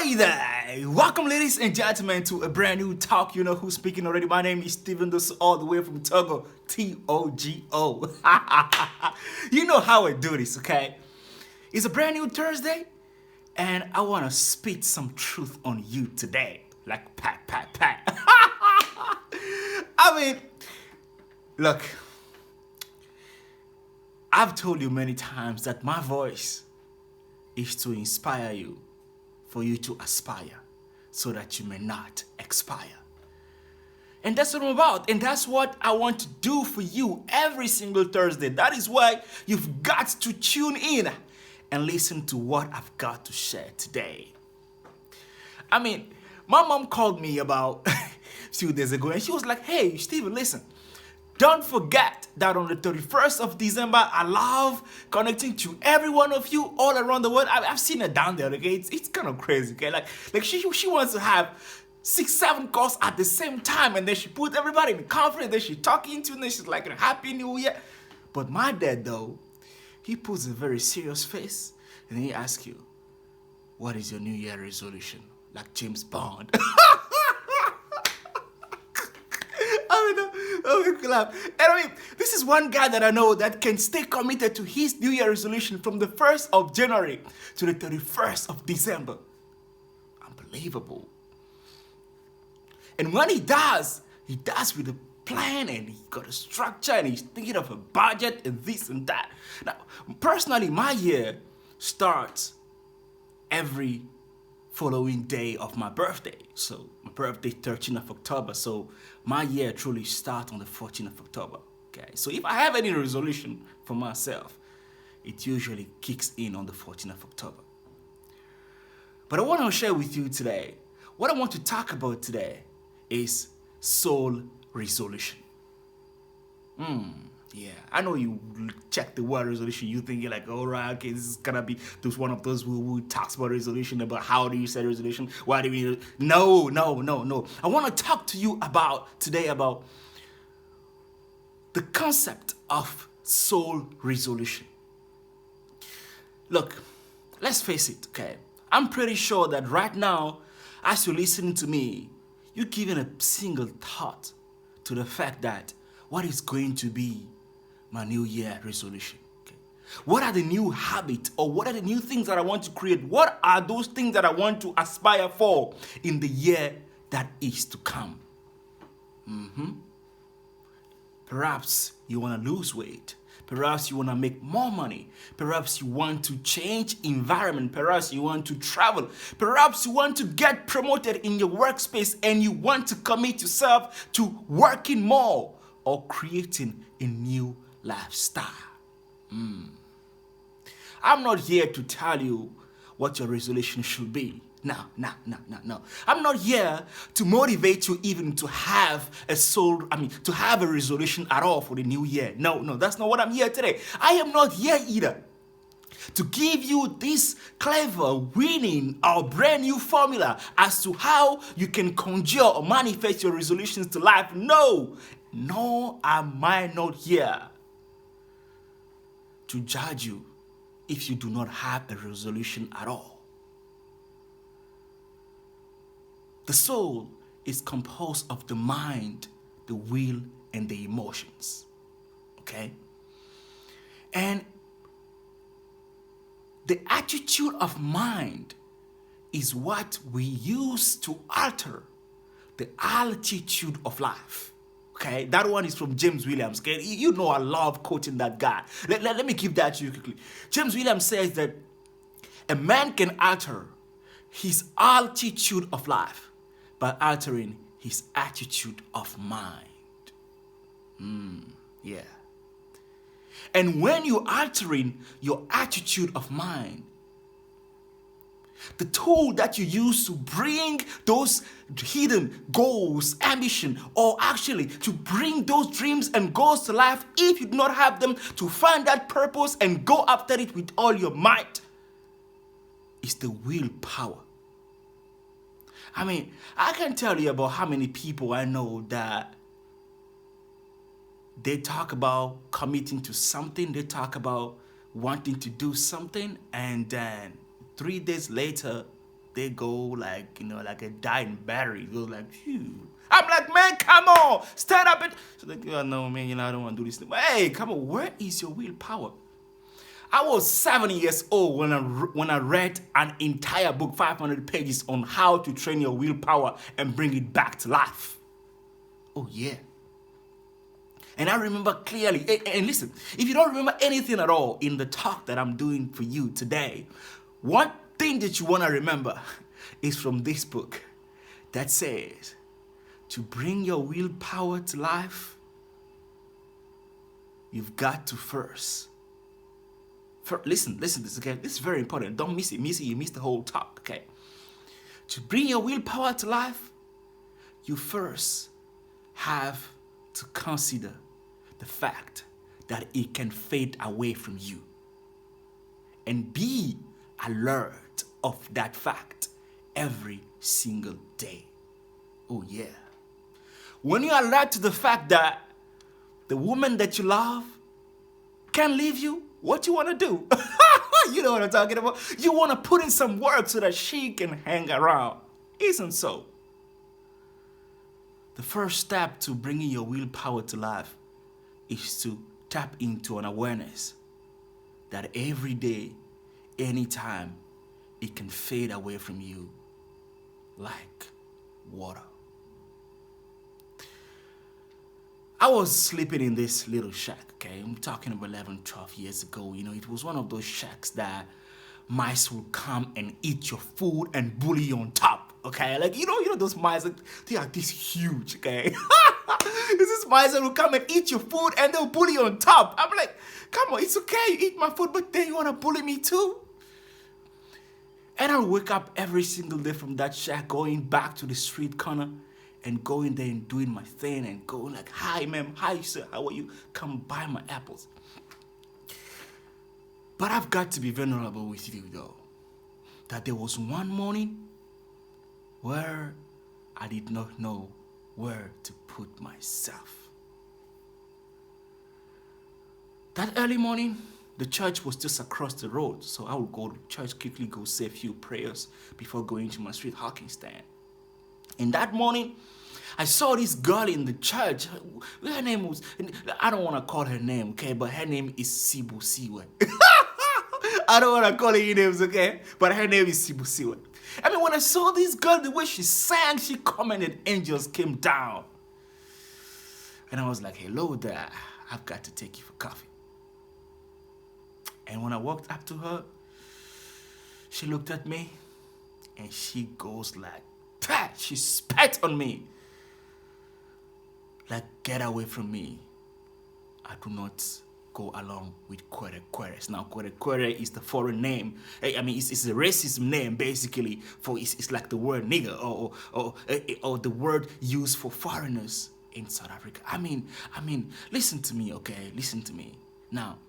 Hi there! Welcome, ladies and gentlemen, to a brand new talk. You know who's speaking already. My name is Stephen Dossou, all the way from Togo. Togo. You know how I do this, okay? It's a brand new Thursday, and I want to spit some truth on you today. Like pat, pat, pat. I mean, look, I've told you many times that my voice is to inspire you, for you to aspire, so that you may not expire. And that's what I'm about, and that's what I want to do for you every single Thursday. That is why you've got to tune in and listen to what I've got to share today. I mean, my mom called me about a few days ago, and she was like, hey, Steven, listen. Don't forget that on the 31st of December, I love connecting to every one of you all around the world. I've seen her down there, okay? It's kind of crazy, okay? Like she wants to have 6-7 calls at the same time, and then she put everybody in the conference, then she talking to, and then she's like, Happy New Year. But my dad, though, he puts a very serious face, and then he asks you, what is your New Year resolution? Like James Bond. And I mean, this is one guy that I know that can stay committed to his New Year resolution from the 1st of January to the 31st of December. Unbelievable. And when he does with a plan, and he got a structure, and he's thinking of a budget and this and that. Now, personally, my year starts every following day of my birthday. So my birthday 13th of October. So my year truly starts on the 14th of October. Okay. So if I have any resolution for myself, it usually kicks in on the 14th of October. But I want to share with you today, what I want to talk about today is soul resolution. Yeah, I know you check the word resolution, you think you're like, all right, okay, this is gonna be one of those who talks about resolution, about how do you set resolution, why do we, no. I wanna talk to you today about the concept of soul resolution. Look, let's face it, okay? I'm pretty sure that right now, as you're listening to me, you're giving a single thought to the fact that what is going to be my New Year resolution. Okay? What are the new habits, or what are the new things that I want to create? What are those things that I want to aspire for in the year that is to come? Perhaps you want to lose weight. Perhaps you want to make more money. Perhaps you want to change environment. Perhaps you want to travel. Perhaps you want to get promoted in your workspace, and you want to commit yourself to working more or creating a new lifestyle. I'm not here to tell you what your resolution should be. No. I'm not here to motivate you even to have to have a resolution at all for the new year. No, that's not what I'm here today. I am not here either to give you this clever, winning, or brand new formula as to how you can conjure or manifest your resolutions to life. No, am I not here to judge you if you do not have a resolution at all. The soul is composed of the mind, the will, and the emotions. Okay? And the attitude of mind is what we use to alter the altitude of life. Okay, that one is from James Williams. Okay, you know I love quoting that guy. Let me give that to you quickly. James Williams says that a man can alter his altitude of life by altering his attitude of mind. Yeah. And when you're altering your attitude of mind, the tool that you use to bring those hidden goals, ambition, or actually to bring those dreams and goals to life, if you do not have them, to find that purpose and go after it with all your might, is the willpower. I mean, I can tell you about how many people I know that they talk about committing to something, they talk about wanting to do something, and then 3 days later, they go like, like a dying battery. It goes like, phew. I'm like, man, come on, stand up. And so like, no, man, I don't want to do this. But hey, come on, where is your willpower? I was 7 years old when I read an entire book, 500 pages, on how to train your willpower and bring it back to life. Oh, yeah. And I remember clearly, and listen, if you don't remember anything at all in the talk that I'm doing for you today, one thing that you want to remember is from this book that says, to bring your willpower to life, you've got to first listen this, okay? This is very important. Don't miss it. You miss the whole talk, okay? To bring your willpower to life, you first have to consider the fact that it can fade away from you. And be alert of that fact every single day. Oh yeah. When you're alert to the fact that the woman that you love can leave you, what you want to do? You know what I'm talking about? You want to put in some work so that she can hang around. Isn't so? The first step to bringing your willpower to life is to tap into an awareness that every day, anytime, it can fade away from you like water. I was sleeping in this little shack, okay? I'm talking about 11, 12 years ago. It was one of those shacks that mice will come and eat your food and bully you on top, okay? Like, those mice, they are this huge, okay? This is mice that will come and eat your food and they'll bully you on top. I'm like, come on, it's okay, you eat my food, but then you want to bully me too? And I'll wake up every single day from that shack, going back to the street corner and going there and doing my thing and going like, hi, ma'am, hi, sir, how are you? Come buy my apples. But I've got to be vulnerable with you, though, that there was one morning where I did not know where to put myself. That early morning, the church was just across the road, so I would go to church, quickly go say a few prayers before going to my street hawking stand. And that morning, I saw this girl in the church. Her name was, I don't want to call her name, okay, but her name is Sibu Siwe. I don't want to call her names, okay, but her name is Sibu Siwe. I mean, when I saw this girl, the way she sang, she commented, angels came down. And I was like, hello there, I've got to take you for coffee. And when I walked up to her, she looked at me and she goes like, pat, she spat on me. Like, get away from me. I do not go along with queres. Now, quere is the foreign name. I mean, it's a racist name, basically, for it's like the word nigger or the word used for foreigners in South Africa. I mean, listen to me, okay? Listen to me. Now,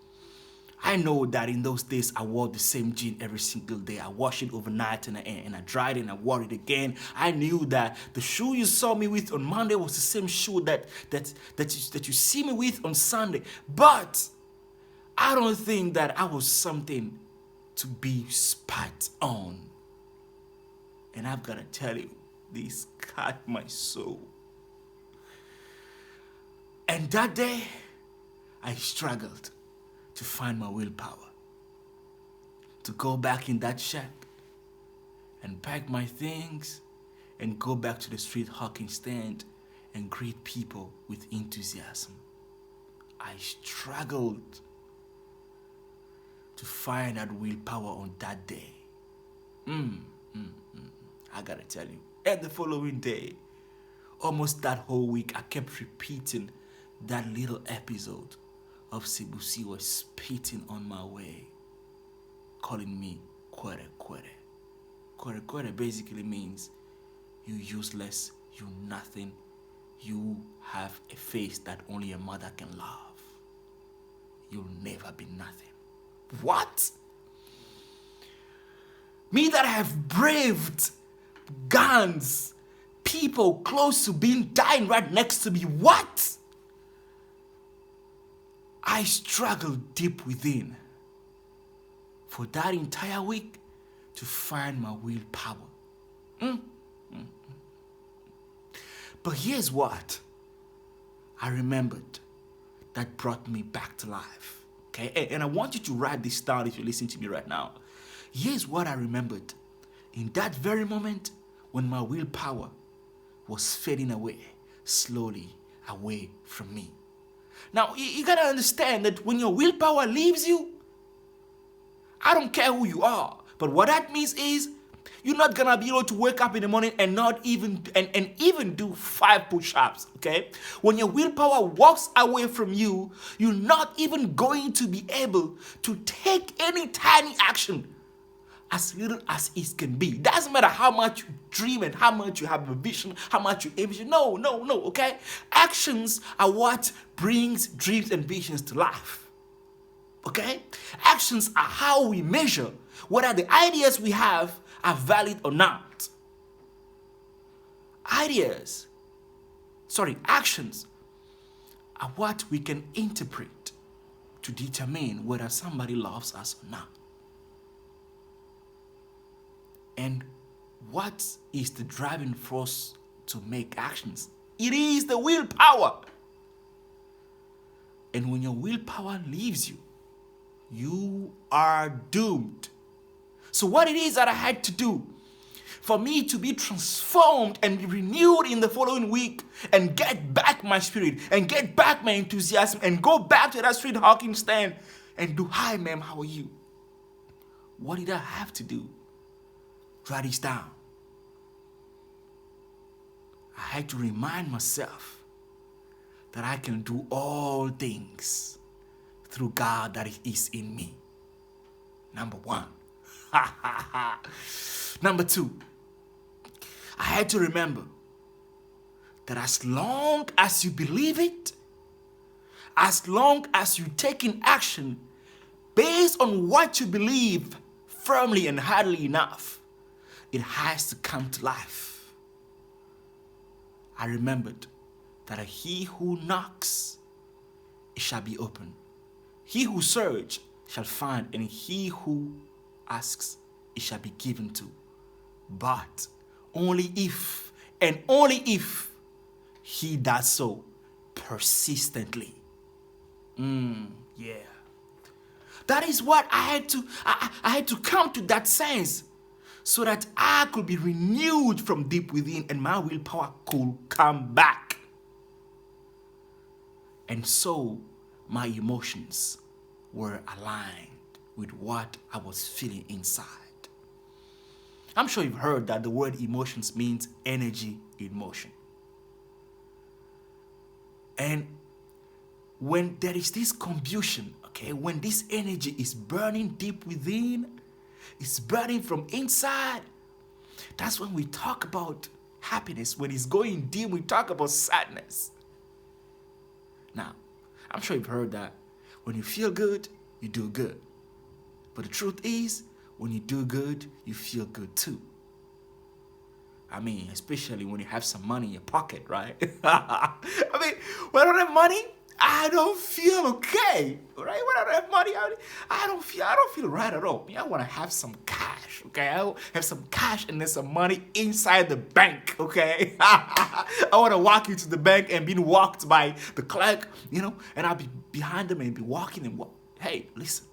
I know that in those days I wore the same jean every single day. I washed it overnight and I dried it and I wore it again. I knew that the shoe you saw me with on Monday was the same shoe that you see me with on Sunday. But I don't think that I was something to be spat on. And I've got to tell you, this cut my soul. And that day, I struggled to find my willpower, to go back in that shack and pack my things and go back to the street hawking stand and greet people with enthusiasm. I struggled to find that willpower on that day. I gotta tell you, and the following day, almost that whole week, I kept repeating that little episode of Sibusi was spitting on my way, calling me quere. Quere basically means you useless, you nothing, you have a face that only a mother can love. You'll never be nothing. What? Me that have braved guns, people close to dying right next to me, what? I struggled deep within for that entire week to find my willpower But here's what I remembered that brought me back to life. Okay, and I want you to write this down if you're listening to me right now. Here's what I remembered. In that very moment when my willpower was fading away, slowly away from me. Now, you gotta understand that when your willpower leaves you, I don't care who you are, but what that means is you're not gonna be able to wake up in the morning and not even even do 5 push-ups, okay? When your willpower walks away from you, you're not even going to be able to take any tiny action, as little as it can be. Doesn't matter how much you dream and how much you have a vision, how much you envision. No, okay? Actions are what brings dreams and visions to life. Okay? Actions are how we measure whether the ideas we have are valid or not. Actions are what we can interpret to determine whether somebody loves us or not. And what is the driving force to make actions? It is the willpower. And when your willpower leaves you, you are doomed. So what it is that I had to do for me to be transformed and be renewed in the following week and get back my spirit and get back my enthusiasm and go back to that street hawking stand and do, "Hi ma'am, how are you?" What did I have to do? Write this down. I had to remind myself that I can do all things through God that is in me. Number 1. Number 2, I had to remember that as long as you believe it, as long as you take in action based on what you believe firmly and hardly enough, it has to come to life. I remembered that he who knocks, it shall be open. He who searches shall find, and he who asks, it shall be given to. But only if, and only if, he does so persistently. Yeah. That is what I had to come to that sense, so that I could be renewed from deep within and my willpower could come back. And so my emotions were aligned with what I was feeling inside. I'm sure you've heard that the word emotions means energy in motion. And when there is this combustion, okay, when this energy is burning deep within, it's burning from inside, that's when we talk about happiness. When it's going dim, we talk about sadness. Now, I'm sure you've heard that when you feel good, you do good. But the truth is, when you do good, you feel good too. I mean, especially when you have some money in your pocket, right? I mean, when I don't have money, I don't feel okay, right? When I don't have money, I don't feel right at all. I want to have some cash, okay? I have some cash and there's some money inside the bank, okay? I want to walk into the bank and being walked by the clerk, and I'll be behind them and be walking and walk. Hey, listen.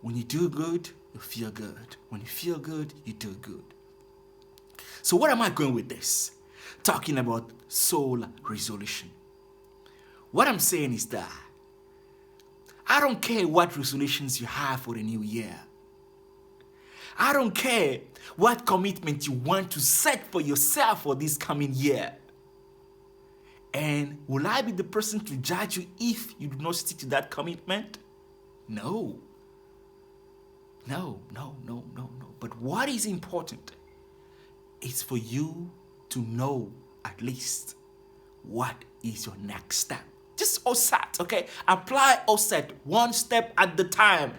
When you do good, you feel good. When you feel good, you do good. So where am I going with this? Talking about soul resolution. What I'm saying is that I don't care what resolutions you have for the new year. I don't care what commitment you want to set for yourself for this coming year. And will I be the person to judge you if you do not stick to that commitment? No. But what is important is for you to know at least what is your next step. Just OSAT, okay? Apply OSAT one step at the time.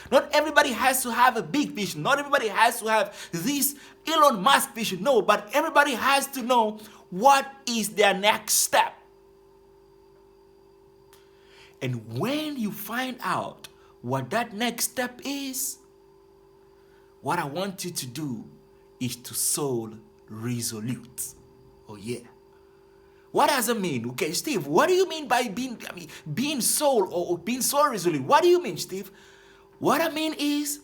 Not everybody has to have a big vision. Not everybody has to have this Elon Musk vision. No, but everybody has to know what is their next step. And when you find out what that next step is, what I want you to do is to soul resolute. Oh yeah. What does it mean? Okay, Steve, what do you mean by being soul or being soul resolute? What do you mean, Steve? What I mean is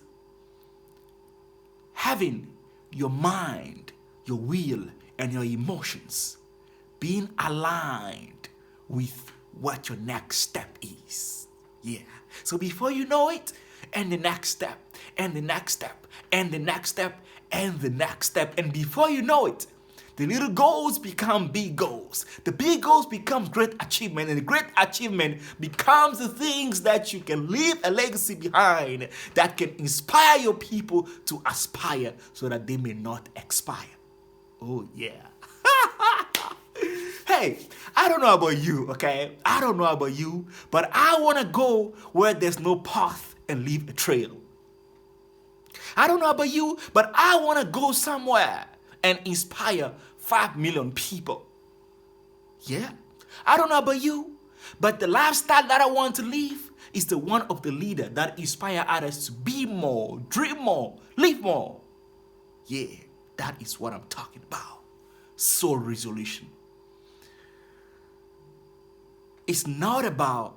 having your mind, your will, and your emotions being aligned with what your next step is. Yeah. So before you know it, and the next step, and the next step, and the next step, and the next step, and before you know it, the little goals become big goals. The big goals become great achievement, and the great achievement becomes the things that you can leave a legacy behind that can inspire your people to aspire so that they may not expire. Oh yeah. Hey, I don't know about you, okay? I don't know about you, but I want to go where there's no path and leave a trail. I don't know about you, but I want to go somewhere and inspire 5 million people. Yeah. I don't know about you, but the lifestyle that I want to live is the one of the leader that inspire others to be more, dream more, live more. Yeah, that is what I'm talking about. Soul resolution. It's not about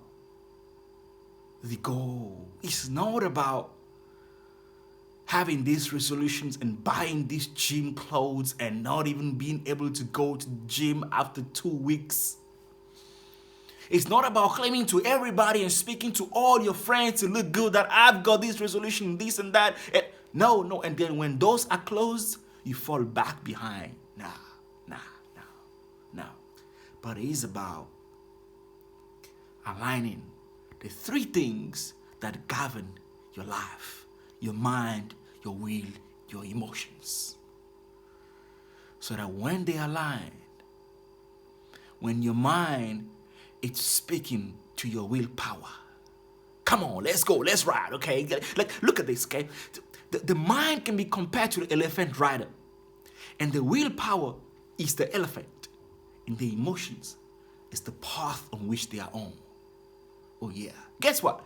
the goal. It's not about having these resolutions and buying these gym clothes and not even being able to go to the gym after 2 weeks. It's not about claiming to everybody and speaking to all your friends to look good that I've got this resolution, this and that. No. And then when those are closed, you fall back behind. No. But it is about aligning the 3 things that govern your life: your mind, your will, your emotions. So that when they align, when your mind is speaking to your willpower, come on, let's go, let's ride, okay? Like, look at this, okay? The mind can be compared to the elephant rider, and the willpower is the elephant, and the emotions is the path on which they are on. Oh yeah. Guess what?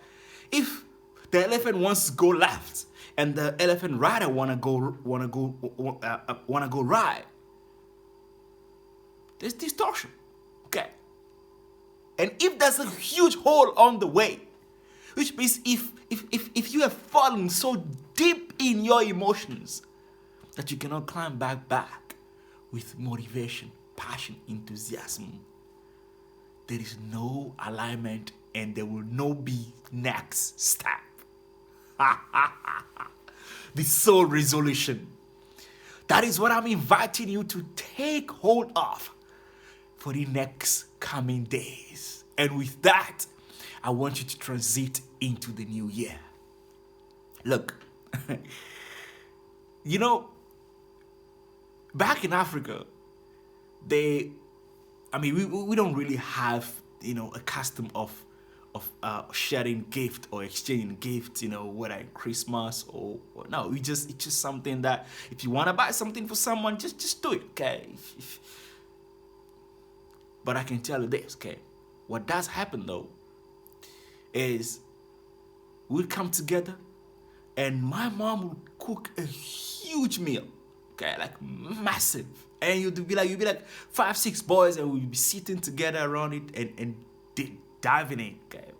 If the elephant wants to go left and the elephant rider wanna go right, there's distortion. Okay. And if there's a huge hole on the way, which means if you have fallen so deep in your emotions that you cannot climb back with motivation, passion, enthusiasm, there is no alignment and there will not be next step. The soul resolution. That is what I'm inviting you to take hold of for the next coming days. And with that, I want you to transit into the new year. Look, you know, back in Africa, we don't really have, a custom of sharing gift or exchanging gifts, whether at Christmas or no. It's just something that if you want to buy something for someone, just do it, okay? But I can tell you this, okay? What does happen though is we'll come together and my mom would cook a huge meal, okay, like massive. And you'd be like 5, 6 boys, and we'd be sitting together around it and diving in, okay?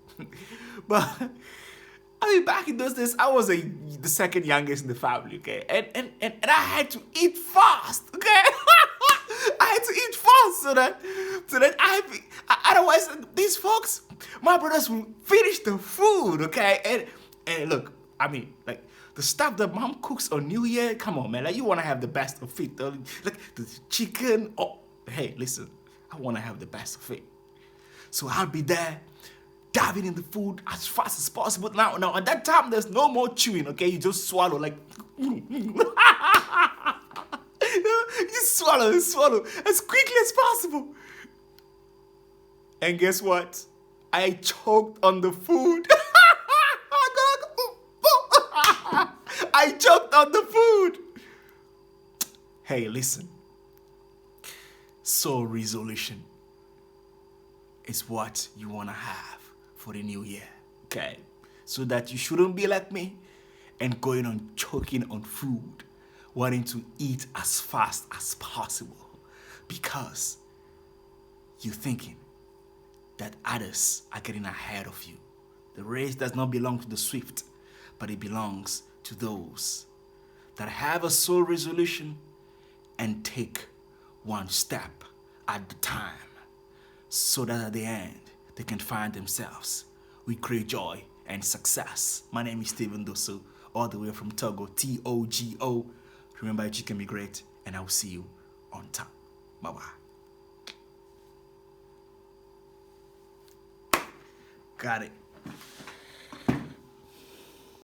But back in those days, I was the second youngest in the family, okay? And I had to eat fast, okay? I had to eat fast so that otherwise these folks, my brothers, will finish the food, okay? And look, like the stuff that mom cooks on New Year, come on, man, like you want to have the best of it, like the chicken. Oh, hey, listen, I want to have the best of it. So I'll be there, diving in the food as fast as possible. Now, at that time, there's no more chewing, okay? You just swallow, like, you swallow as quickly as possible. And guess what? I choked on the food. I choked on the food. Hey, listen. Soul resolution is what you want to have for the new year, okay? So that you shouldn't be like me and going on choking on food wanting to eat as fast as possible because you're thinking that others are getting ahead of you. The race does not belong to the swift, but it belongs to those that have a soul resolution and take one step at the time, so that at the end they can find themselves with great joy and success. My name is Stephen Dossou, all the way from Togo, T-O-G-O. Remember, you can be great, and I will see you on top. Bye-bye. Got it.